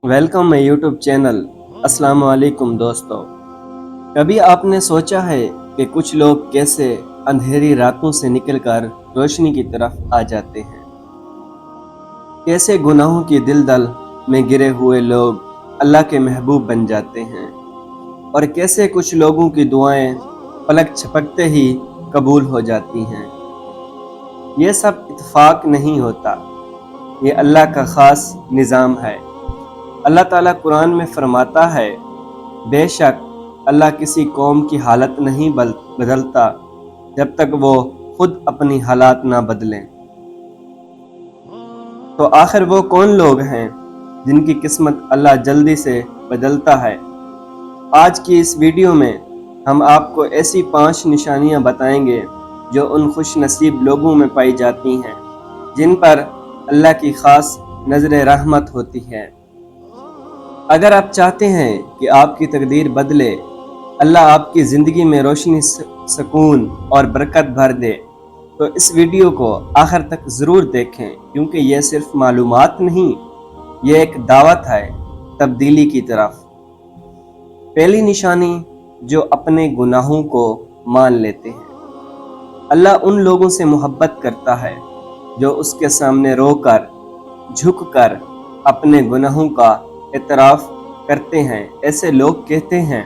Welcome my YouTube channel. अस्सलाम वालेकुम दोस्तों। कभी आपने सोचा है कि कुछ लोग कैसे अंधेरी रातों से निकलकर रोशनी की तरफ आ जाते हैं? कैसे गुनाहों की दिलदल में गिरे हुए लोग अल्लाह के महबूब बन जाते हैं और कैसे कुछ लोगों की दुआएं पलक झपकते ही कबूल हो जाती हैं। ये सब इत्तेफाक नहीं होता, ये अल्लाह का ख़ास निज़ाम है। अल्लाह ताला कुरान में फरमाता है, बेशक अल्लाह किसी कौम की हालत नहीं बदलता जब तक वो खुद अपनी हालात ना बदलें। तो आखिर वो कौन लोग हैं जिनकी किस्मत अल्लाह जल्दी से बदलता है? आज की इस वीडियो में हम आपको ऐसी 5 निशानियां बताएंगे जो उन खुश नसीब लोगों में पाई जाती हैं जिन पर अल्लाह की ख़ास नज़र रहमत होती है। अगर आप चाहते हैं कि आपकी तकदीर बदले, अल्लाह आपकी ज़िंदगी में रोशनी, सुकून और बरकत भर दे, तो इस वीडियो को आखिर तक ज़रूर देखें, क्योंकि यह सिर्फ मालूमात नहीं, यह एक दावत है तब्दीली की तरफ। पहली निशानी, जो अपने गुनाहों को मान लेते हैं। अल्लाह उन लोगों से मोहब्बत करता है जो उसके सामने रोकर, झुककर अपने गुनाहों का एतराफ़ करते हैं। ऐसे लोग कहते हैं,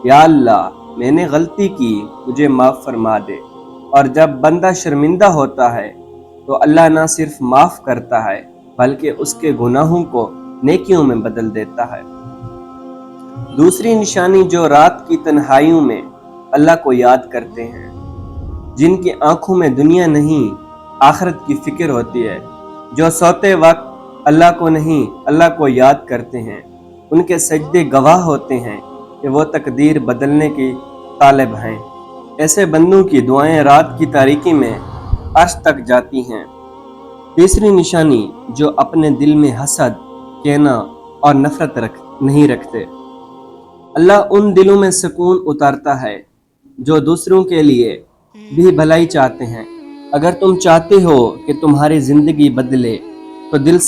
या अल्लाह मैंने गलती की, मुझे माफ़ फरमा दे। और जब बंदा शर्मिंदा होता है तो अल्लाह ना सिर्फ माफ़ करता है बल्कि उसके गुनाहों को नेकियों में बदल देता है। दूसरी निशानी, जो रात की तन्हाइयों में अल्लाह को याद करते हैं, जिनकी आंखों में दुनिया नहीं आखिरत की फिक्र होती है, जो सोते वक्त अल्लाह को नहीं अल्लाह को याद करते हैं, उनके सजदे गवाह होते हैं कि वो तकदीर बदलने की तालिब हैं। ऐसे बंदों की दुआएं रात की तारीकी में अर्श तक जाती हैं। तीसरी निशानी, जो अपने दिल में हसद, कहना और नफरत नहीं रखते। अल्लाह उन दिलों में सुकून उतारता है जो दूसरों के लिए भी भलाई चाहते हैं। अगर तुम चाहते हो कि तुम्हारी ज़िंदगी बदले तो दिल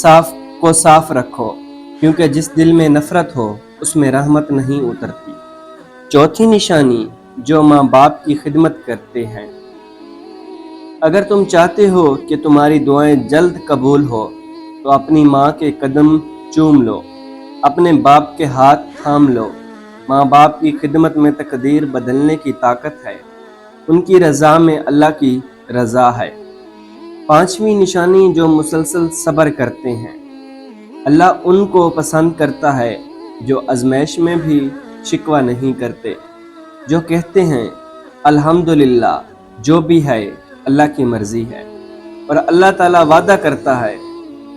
को साफ रखो, क्योंकि जिस दिल में नफरत हो उसमें रहमत नहीं उतरती। चौथी निशानी, जो माँ बाप की खिदमत करते हैं। अगर तुम चाहते हो कि तुम्हारी दुआएं जल्द कबूल हो तो अपनी माँ के कदम चूम लो, अपने बाप के हाथ थाम लो। माँ बाप की खिदमत में तकदीर बदलने की ताकत है, उनकी रज़ा में अल्लाह की रज़ा है। पांचवी निशानी, जो मुसलसल सब्र करते हैं। अल्लाह उनको पसंद करता है जो आजमाइश में भी शिकवा नहीं करते, जो कहते हैं अल्हम्दुलिल्लाह, जो भी है अल्लाह की मर्जी है। और अल्लाह ताला वादा करता है,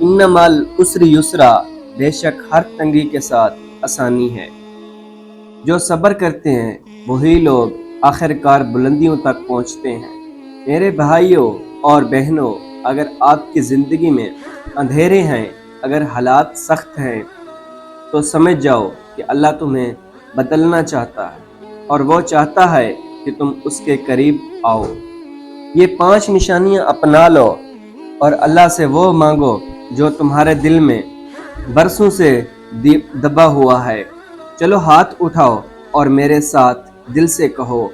इन्नमल उसरी युसरा, बेशक हर तंगी के साथ आसानी है। जो सब्र करते हैं वही लोग आखिरकार बुलंदियों तक पहुँचते हैं। मेरे भाइयों और बहनों, अगर आपकी ज़िंदगी में अंधेरे हैं, अगर हालात सख्त हैं, तो समझ जाओ कि अल्लाह तुम्हें बदलना चाहता है और वो चाहता है कि तुम उसके करीब आओ। ये 5 निशानियां अपना लो और अल्लाह से वो मांगो जो तुम्हारे दिल में बरसों से दबा हुआ है। चलो हाथ उठाओ और मेरे साथ दिल से कहो,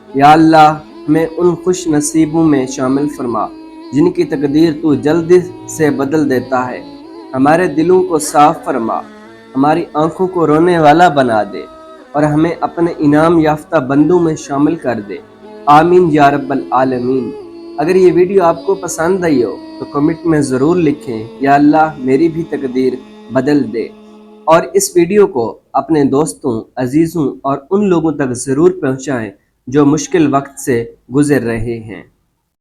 या अल्लाह हमें उन खुश नसीबों में शामिल फरमा जिनकी तकदीर तू जल्दी से बदल देता है। हमारे दिलों को साफ फरमा, हमारी आंखों को रोने वाला बना दे और हमें अपने इनाम याफ्ता बंदों में शामिल कर दे। आमीन या रब्बल आलमीन। अगर ये वीडियो आपको पसंद आई हो तो कमेंट में ज़रूर लिखें, या अल्लाह मेरी भी तकदीर बदल दे। और इस वीडियो को अपने दोस्तों, अजीज़ों और उन लोगों तक ज़रूर पहुँचाएँ जो मुश्किल वक्त से गुज़र रहे हैं।